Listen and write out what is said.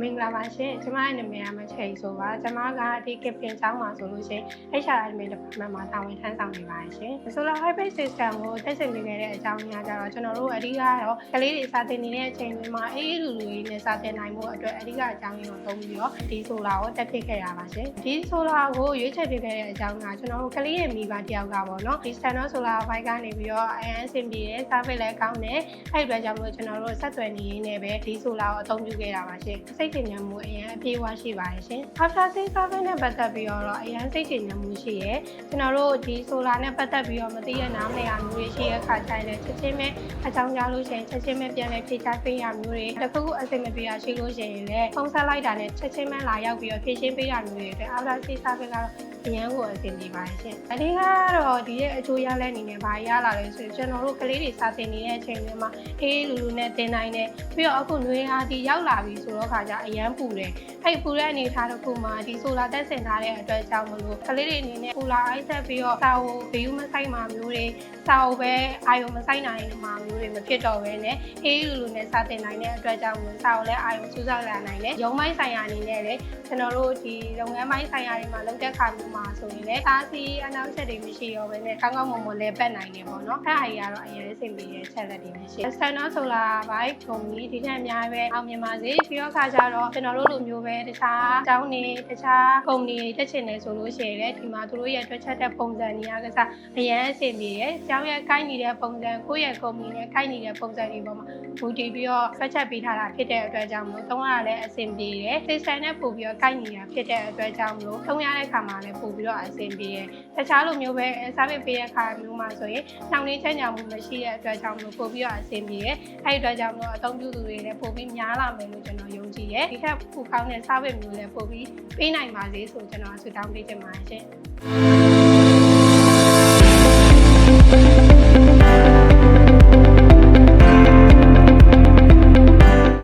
မင်္ဂလာပါရှင်ကျမရဲ့နာမည်ကမချိတ်ဆိုပါကျမကဒီကပင်ကျောင်းမှာဆိုလို့ရှိရင် HRM department မှာတာဝန်ထမ်းဆောင်နေပါတယ်ရှင် Solar Hybrid System ကိုတက်ဆင်နေခဲ့တဲ့အကြောင်းအရာကြတော့ကျွန်တော်တို့အဓိကတော့ကလေးတွေစာသင်နေတဲ့အချိန်တွေမှာအေးလူလူလေးနဲ့စာသင်နိုင်မှုအတွက်အဓိကအကြောင်းရင်းကိုသုံးပြီးတော့ဒီ Solar ကိုတက်ဖြစ်ခဲ့ရပါရှင်ဒီ Solar ကိုရွေးချယ်ပေးခဲ့တဲ့အကြောင်းကကျွန်တော်တို့ကလေးရဲ့မိဘတယောက်ကပေါ့နော်ဒီ Standard Solar ဘိုက်ကနေပြီးတော့ INSMB ရဲ့ service လည်းကောင်းတယ်အဲ့ဒီအတွက်ကြောင့်မို့ကျွန်တော်တို့ဆက်သွယ်နေရင်းနဲ့ပဲဒီ Solar ကိုအသုံးပြုခဲ့တာပါရှင်စိတ်ထင်မြင်မှုအရင်အပြေးဝရှိပါတယ်ရှင် After Sales Service နဲ့ပတ်သက်ပြီးတော့အရင်စိတ်ထင်မြင်မှုရှိရဲကျွန်တော်တို့ဒီ Solar နဲ့ပတ်သက်ပြီးတော့မသိရနားမလည်ရမျိုးတွေရှိတဲ့အခါကျရင်ချက်ချင်းပဲအကြောင်းကြားလို့ရှိရင်ချက်ချင်းပဲပြန်လည်ဖြေချပေးရမျိုးတွေတစ်ခုခုအဆင်မပြေရရှိလို့ရှိရင်လည်းဖုန်းဆက်လိုက်တာနဲ့ချက်ချင်းပဲလာရောက်ပြီးတော့ဖြေရှင်းပေးရမျိုးတွေအတွက် After Sales Service ကတော့အရန်ကိုအဆင်ပြေပါတယ်ရှင်အဓိကတော့ဒီရဲ့အကျိုးရလဒ်အနေနဲ့ဘာရလာလဲဆိုရင်ကျွန်တော်တို့ကလေးတွေစာသင်နေတဲ့အချိန်တွေမှာအေးလူလူနဲ့သင်နိုင်တယ်ပြီးတော့အခုຫນွေအားဒီရောက်လာပြီဆိုတော့ခါကျအရန်ပူတယ်အဲ့ပူတဲ့အနေထားတစ်ခုမှာဒီဆိုလာတက်ဆင်ထားတဲ့အတွက်ကြောင့်မလို့ကလေးတွေအနေနဲ့ပူလာအိုက်ဆက်ပြီးတော့စာကိုဘီယူမဆိုင်မှာမျိုးတွေစာကိုပဲအာယုံမဆိုင်နိုင်မှာမျိုးတွေမဖြစ်တော့ဘဲနဲ့အေးလူလူနဲ့စာသင်နိုင်တဲ့အတွက်ကြောင့်မလို့စာကိုလည်းအာယုံစူးစိုက်လာနိုင်တယ်ရုံးပိုင်းဆိုင်ရာအနေနဲ့လည်းကျွန်တော်တို့ဒီလုပ်ငန်းပိုင်းဆိုင်ရာတွေမှာလုပ်တဲ့ခါမျိုးမှာဆိုရင်လည်းစားစီအနောက်ချက်တွေမရှိတော့ဘဲနဲ့ကောင်းကောင်းမွန်မွန်လည်းပတ်နိုင်တယ်ပေါ့နော်အဲ့အရာကတော့အရင်အဆင်ပြေတဲ့ချက်လက်တွေရှိတယ် Standard Solar ဘိုက်ကုမ္ပဏီဒီထက်အများပဲအောင်မြင်ပါစေပြီးတော့ခါကြတော့ကျွန်တော်တို့လိုမျိုးပဲတခြားအကြောင်းတွေတခြားကုမ္ပဏီတွေတက်ချင်တယ်ဆိုလို့ရှိရင်လည်းဒီမှာသူတို့ရဲ့တွက်ချက်တဲ့ပုံစံတွေအားကစားအရင်အဆင်ပြေတယ်ကျောင်းရဲ့ကိုင်းနေတဲ့ပုံစံကိုယ့်ရဲ့ကုမ္ပဏီနဲ့ကိုင်းနေတဲ့ပုံစံတွေပေါ်မှာဘူတီပြီးတော့တွက်ချက်ပေးထားတာဖြစ်တဲ့အတွက်ကြောင့်မလို့သုံးရလည်းအဆင်ပြေတယ် system နဲ့ပို့ပြီးတော့ကိုင်းနေတာဖြစ်တဲ့အတွက်ကြောင့်မလို့သုံးရတဲ့ခါမှာလည်းပို့ပြီးတော့အဆင်ပြေတယ်တခြားလိုမျိုးပဲ service ပေးတဲ့ခါမျိုးမှာဆိုရင်နှောင့်နှေးချမ်းသာမှုမရှိတဲ့အတွက်ကြောင့်မလို့ပို့ပြီးတော့အဆင်ပြေတယ်အဲ့ဒီအတွက်ကြောင့်မလို့အသုံးပြုသူတွေလည်းပို့ပြီးများလာမယ်လို့ကျွန်တော်ယုံကြည်တယ်ဒီထက်ပိုကောင်းတဲ့ service မျိုးလည်းပို့ပြီးပေးနိုင်ပါစေဆိုကျွန်တော်ဆုတောင်းပေးချင်ပါတယ်ရှင်